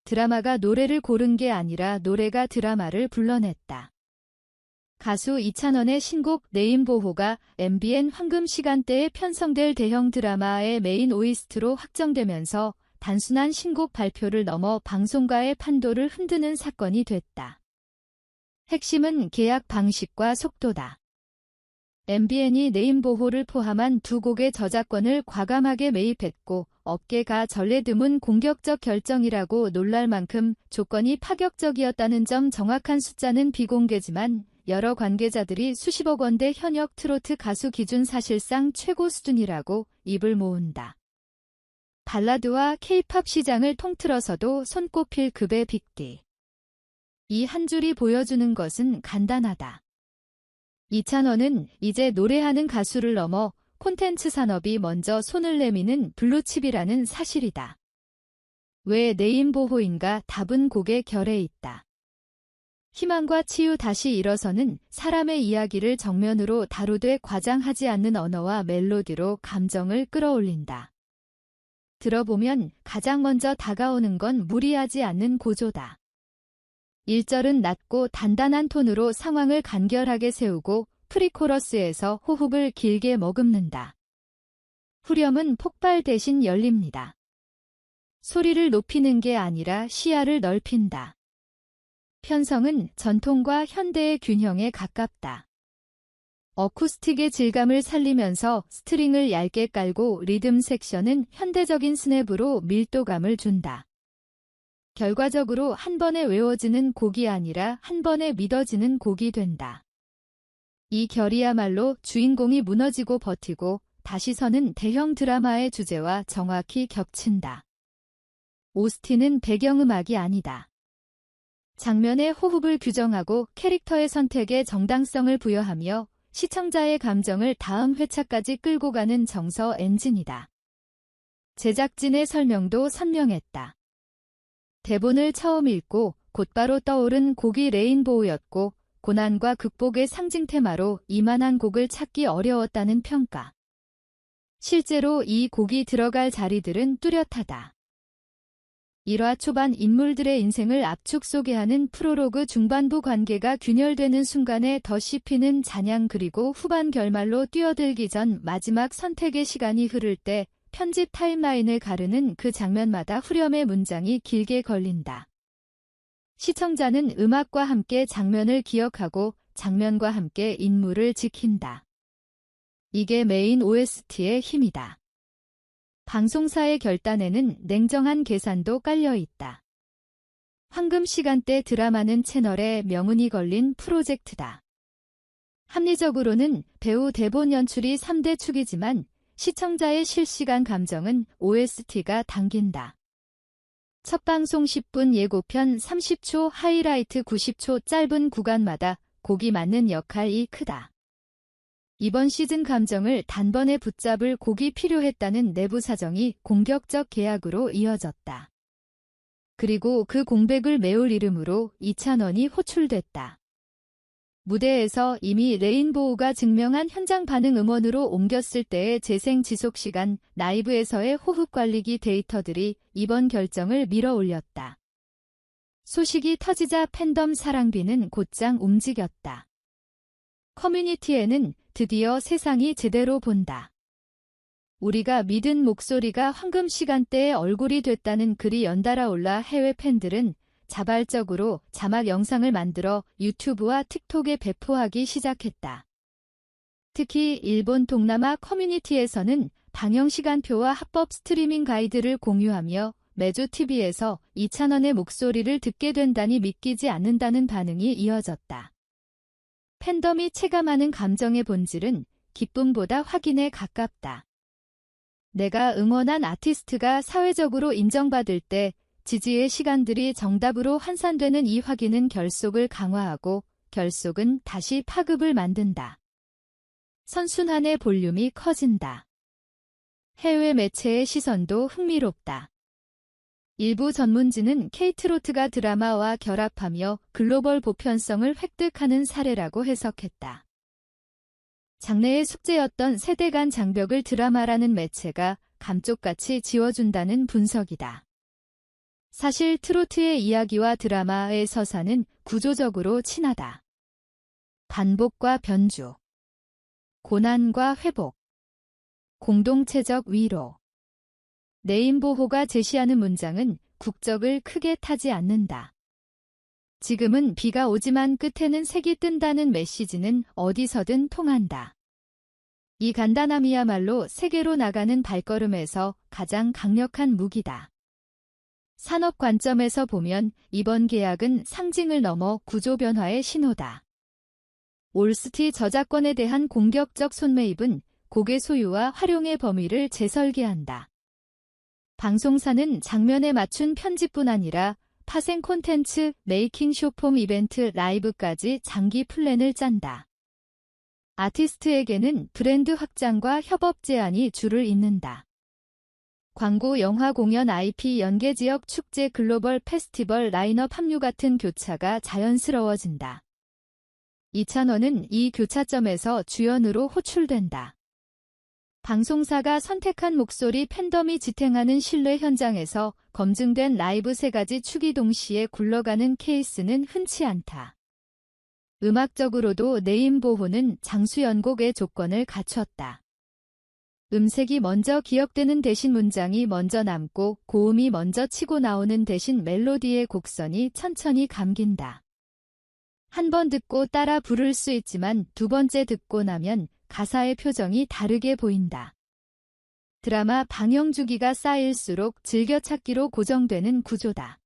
드라마가 노래를 고른 게 아니라 노래가 드라마를 불러냈다. 가수 이찬원의 신곡 네임보호가 MBN 황금 시간대에 편성될 대형 드라마의 메인 OST로 확정되면서 단순한 신곡 발표를 넘어 방송가의 판도를 흔드는 사건이 됐다. 핵심은 계약 방식과 속도다. MBN이 네임보호를 포함한 두 곡의 저작권을 과감하게 매입했고 업계가 전례 드문 공격적 결정이라고 놀랄 만큼 조건이 파격적이었다는 점. 정확한 숫자는 비공개지만 여러 관계자들이 수십억 원대 현역 트로트 가수 기준 사실상 최고 수준이라고 입을 모은다. 발라드와 케이팝 시장을 통틀어서도 손꼽힐 급의 빅딜. 이 한 줄이 보여주는 것은 간단하다. 이찬원은 이제 노래하는 가수를 넘어 콘텐츠 산업이 먼저 손을 내미는 블루칩이라는 사실이다. 왜 네임보호인가? 답은 곡의 결에 있다. 희망과 치유 다시 일어서는 사람의 이야기를 정면으로 다루되 과장하지 않는 언어와 멜로디로 감정을 끌어올린다. 들어보면 가장 먼저 다가오는 건 무리하지 않는 고조다. 1절은 낮고 단단한 톤으로 상황을 간결하게 세우고 프리코러스에서 호흡을 길게 머금는다. 후렴은 폭발 대신 열립니다. 소리를 높이는 게 아니라 시야를 넓힌다. 편성은 전통과 현대의 균형에 가깝다. 어쿠스틱의 질감을 살리면서 스트링을 얇게 깔고 리듬 섹션은 현대적인 스냅으로 밀도감을 준다. 결과적으로 한 번에 외워지는 곡이 아니라 한 번에 믿어지는 곡이 된다. 이 결이야말로 주인공이 무너지고 버티고 다시 서는 대형 드라마의 주제와 정확히 겹친다. 오스틴은 배경음악이 아니다. 장면의 호흡을 규정하고 캐릭터의 선택에 정당성을 부여하며 시청자의 감정을 다음 회차까지 끌고 가는 정서 엔진이다. 제작진의 설명도 선명했다. 대본을 처음 읽고 곧바로 떠오른 곡이 레인보우였고 고난과 극복의 상징 테마로 이만한 곡을 찾기 어려웠다는 평가. 실제로 이 곡이 들어갈 자리들은 뚜렷하다. 1화 초반 인물들의 인생을 압축 소개하는 프롤로그, 중반부 관계가 균열되는 순간에 더 씹히는 잔향, 그리고 후반 결말로 뛰어들기 전 마지막 선택의 시간이 흐를 때 편집 타임라인을 가르는 그 장면마다 후렴의 문장이 길게 걸린다. 시청자는 음악과 함께 장면을 기억하고 장면과 함께 인물을 지킨다. 이게 메인 OST의 힘이다. 방송사의 결단에는 냉정한 계산도 깔려 있다. 황금 시간대 드라마는 채널에 명운이 걸린 프로젝트다. 합리적으로는 배우, 대본, 연출이 3대 축이지만 시청자의 실시간 감정은 OST가 당긴다. 첫 방송 10분, 예고편 30초, 하이라이트 90초, 짧은 구간마다 곡이 맞는 역할이 크다. 이번 시즌 감정을 단번에 붙잡을 곡이 필요했다는 내부 사정이 공격적 계약으로 이어졌다. 그리고 그 공백을 메울 이름으로 이찬원이 호출됐다. 무대에서 이미 레인보우가 증명한 현장 반응 음원으로 옮겼을 때의 재생 지속 시간, 라이브에서의 호흡 관리기 데이터들이 이번 결정을 밀어올렸다. 소식이 터지자 팬덤 사랑비는 곧장 움직였다. 커뮤니티에는 드디어 세상이 제대로 본다. 우리가 믿은 목소리가 황금 시간대에 얼굴이 됐다는 글이 연달아 올라 해외 팬들은 자발적으로 자막 영상을 만들어 유튜브와 틱톡에 배포하기 시작했다. 특히 일본 동남아 커뮤니티에서는 방영 시간표와 합법 스트리밍 가이드를 공유하며 매주 TV에서 이찬원의 목소리를 듣게 된다니 믿기지 않는다는 반응이 이어졌다. 팬덤이 체감하는 감정의 본질은 기쁨보다 확인에 가깝다. 내가 응원한 아티스트가 사회적으로 인정받을 때 지지의 시간들이 정답으로 환산되는 이 확인은 결속을 강화하고 결속은 다시 파급을 만든다. 선순환의 볼륨이 커진다. 해외 매체의 시선도 흥미롭다. 일부 전문지는 K트로트가 드라마와 결합하며 글로벌 보편성을 획득하는 사례라고 해석했다. 장래의 숙제였던 세대 간 장벽을 드라마라는 매체가 감쪽같이 지워준다는 분석이다. 사실 트로트의 이야기와 드라마의 서사는 구조적으로 친하다. 반복과 변주, 고난과 회복, 공동체적 위로. 레인보호가 제시하는 문장은 국적을 크게 타지 않는다. 지금은 비가 오지만 끝에는 색이 뜬다는 메시지는 어디서든 통한다. 이 간단함이야말로 세계로 나가는 발걸음에서 가장 강력한 무기다. 산업 관점에서 보면 이번 계약은 상징을 넘어 구조 변화의 신호다. 올스티 저작권에 대한 공격적 손매입은 곡의 소유와 활용의 범위를 재설계한다. 방송사는 장면에 맞춘 편집뿐 아니라 파생 콘텐츠, 메이킹 쇼폼 이벤트, 라이브까지 장기 플랜을 짠다. 아티스트에게는 브랜드 확장과 협업 제한이 줄을 잇는다. 광고, 영화, 공연, IP, 연계 지역, 축제, 글로벌 페스티벌, 라인업 합류 같은 교차가 자연스러워진다. 이찬원은 이 교차점에서 주연으로 호출된다. 방송사가 선택한 목소리, 팬덤이 지탱하는 신뢰 현장에서 검증된 라이브 3가지 축이 동시에 굴러가는 케이스는 흔치 않다. 음악적으로도 레인보호는 장수 연곡의 조건을 갖췄다. 음색이 먼저 기억되는 대신 문장이 먼저 남고 고음이 먼저 치고 나오는 대신 멜로디의 곡선이 천천히 감긴다. 한 번 듣고 따라 부를 수 있지만 두 번째 듣고 나면 가사의 표정이 다르게 보인다. 드라마 방영 주기가 쌓일수록 즐겨찾기로 고정되는 구조다.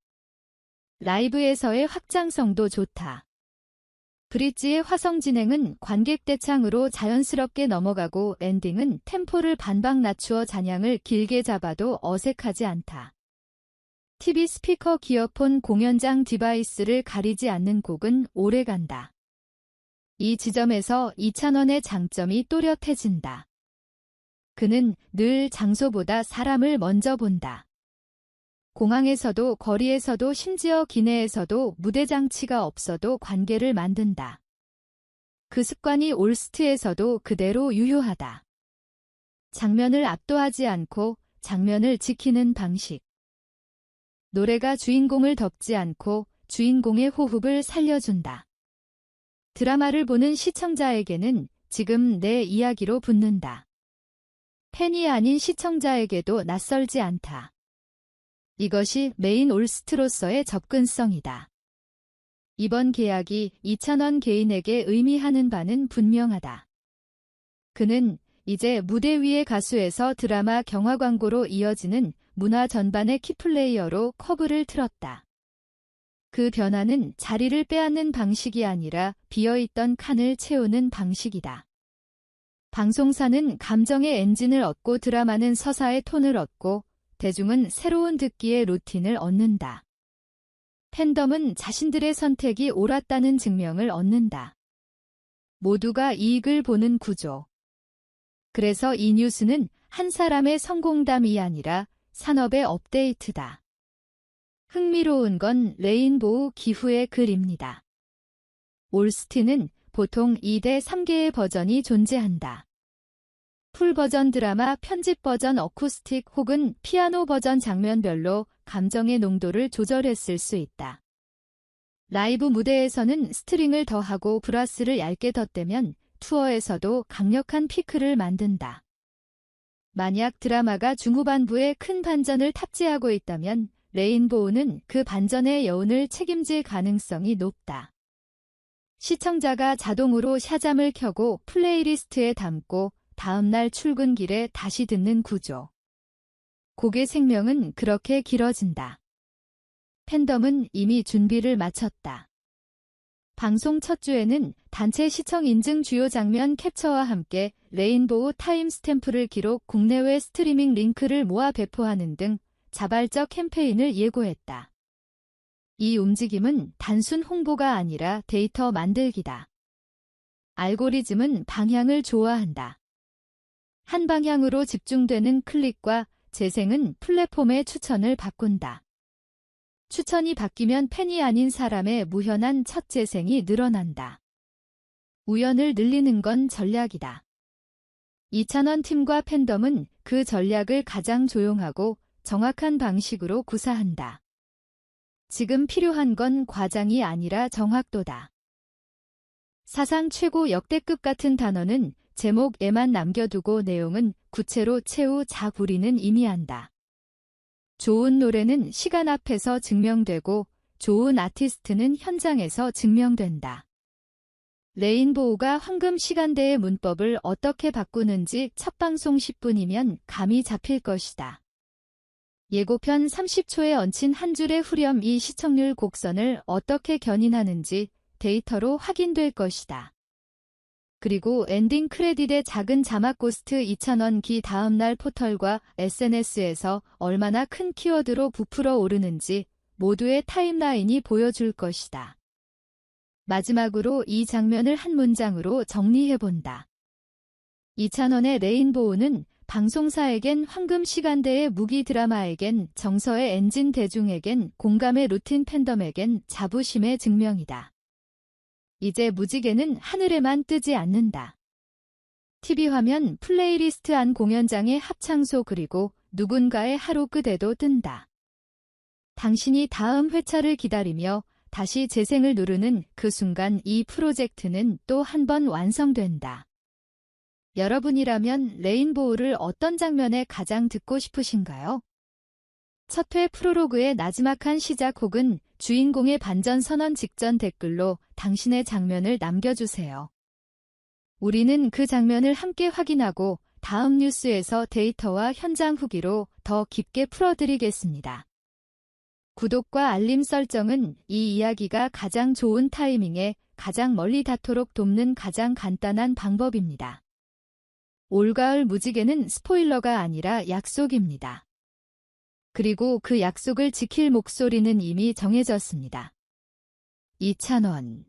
라이브에서의 확장성도 좋다. 브릿지의 화성 진행은 관객 대창으로 자연스럽게 넘어가고 엔딩은 템포를 반박 낮추어 잔향을 길게 잡아도 어색하지 않다. TV 스피커, 기어폰, 공연장 디바이스를 가리지 않는 곡은 오래간다. 이 지점에서 이찬원의 장점이 또렷해진다. 그는 늘 장소보다 사람을 먼저 본다. 공항에서도 거리에서도 심지어 기내에서도 무대 장치가 없어도 관계를 만든다. 그 습관이 올스트에서도 그대로 유효하다. 장면을 압도하지 않고 장면을 지키는 방식. 노래가 주인공을 덮지 않고 주인공의 호흡을 살려준다. 드라마를 보는 시청자에게는 지금 내 이야기로 붙는다. 팬이 아닌 시청자에게도 낯설지 않다. 이것이 메인 올스트로서의 접근성이다. 이번 계약이 이찬원 개인에게 의미하는 바는 분명하다. 그는 이제 무대 위의 가수에서 드라마 경화 광고로 이어지는 문화 전반의 키플레이어로 커브를 틀었다. 그 변화는 자리를 빼앗는 방식이 아니라 비어있던 칸을 채우는 방식이다. 방송사는 감정의 엔진을 얻고 드라마는 서사의 톤을 얻고 대중은 새로운 듣기의 루틴을 얻는다. 팬덤은 자신들의 선택이 옳았다는 증명을 얻는다. 모두가 이익을 보는 구조. 그래서 이 뉴스는 한 사람의 성공담이 아니라 산업의 업데이트다. 흥미로운 건 레인보우 기후의 글입니다. 올스티는 보통 2대 3개의 버전이 존재한다. 풀 버전 드라마, 편집 버전 어쿠스틱 혹은 피아노 버전 장면별로 감정의 농도를 조절했을 수 있다. 라이브 무대에서는 스트링을 더하고 브라스를 얇게 덧대면 투어에서도 강력한 피크를 만든다. 만약 드라마가 중후반부에 큰 반전을 탑재하고 있다면 레인보우는 그 반전의 여운을 책임질 가능성이 높다. 시청자가 자동으로 샤잠을 켜고 플레이리스트에 담고 다음날 출근길에 다시 듣는 구조. 곡의 생명은 그렇게 길어진다. 팬덤은 이미 준비를 마쳤다. 방송 첫 주에는 단체 시청 인증 주요 장면 캡처와 함께 레인보우 타임스탬프를 기록, 국내외 스트리밍 링크를 모아 배포하는 등 자발적 캠페인을 예고했다. 이 움직임은 단순 홍보가 아니라 데이터 만들기다. 알고리즘은 방향을 좋아한다. 한 방향으로 집중되는 클릭과 재생은 플랫폼의 추천을 바꾼다. 추천이 바뀌면 팬이 아닌 사람의 무현한 첫 재생이 늘어난다. 우연을 늘리는 건 전략이다. 이찬원 팀과 팬덤은 그 전략을 가장 조용하고 정확한 방식으로 구사한다. 지금 필요한 건 과장이 아니라 정확도다. 사상 최고 역대급 같은 단어는 제목에만 남겨두고 내용은 구체로 채우자 우리는 이미 안다. 좋은 노래는 시간 앞에서 증명되고 좋은 아티스트는 현장에서 증명된다. 레인보우가 황금 시간대의 문법을 어떻게 바꾸는지 첫 방송 10분이면 감이 잡힐 것이다. 예고편 30초에 얹힌 한 줄의 후렴이 시청률 곡선을 어떻게 견인하는지 데이터로 확인될 것이다. 그리고 엔딩 크레딧의 작은 자막 고스트 2,000원 기 다음날 포털과 SNS에서 얼마나 큰 키워드로 부풀어 오르는지 모두의 타임라인이 보여줄 것이다. 마지막으로 이 장면을 한 문장으로 정리해본다. 2,000원의 레인보우는 방송사에겐 황금 시간대의 무기 드라마에겐 정서의 엔진 대중에겐 공감의 루틴 팬덤에겐 자부심의 증명이다. 이제 무지개는 하늘에만 뜨지 않는다. TV화면 플레이리스트 안 공연장의 합창소 그리고 누군가의 하루 끝에도 뜬다. 당신이 다음 회차를 기다리며 다시 재생을 누르는 그 순간 이 프로젝트는 또 한 번 완성된다. 여러분이라면 레인보우를 어떤 장면에 가장 듣고 싶으신가요? 첫 회 프로로그의 나지막한 시작 혹은 주인공의 반전 선언 직전 댓글로 당신의 장면을 남겨주세요. 우리는 그 장면을 함께 확인하고 다음 뉴스에서 데이터와 현장 후기로 더 깊게 풀어드리겠습니다. 구독과 알림 설정은 이 이야기가 가장 좋은 타이밍에 가장 멀리 닿도록 돕는 가장 간단한 방법입니다. 올가을 무지개는 스포일러가 아니라 약속입니다. 그리고 그 약속을 지킬 목소리는 이미 정해졌습니다. 2,000원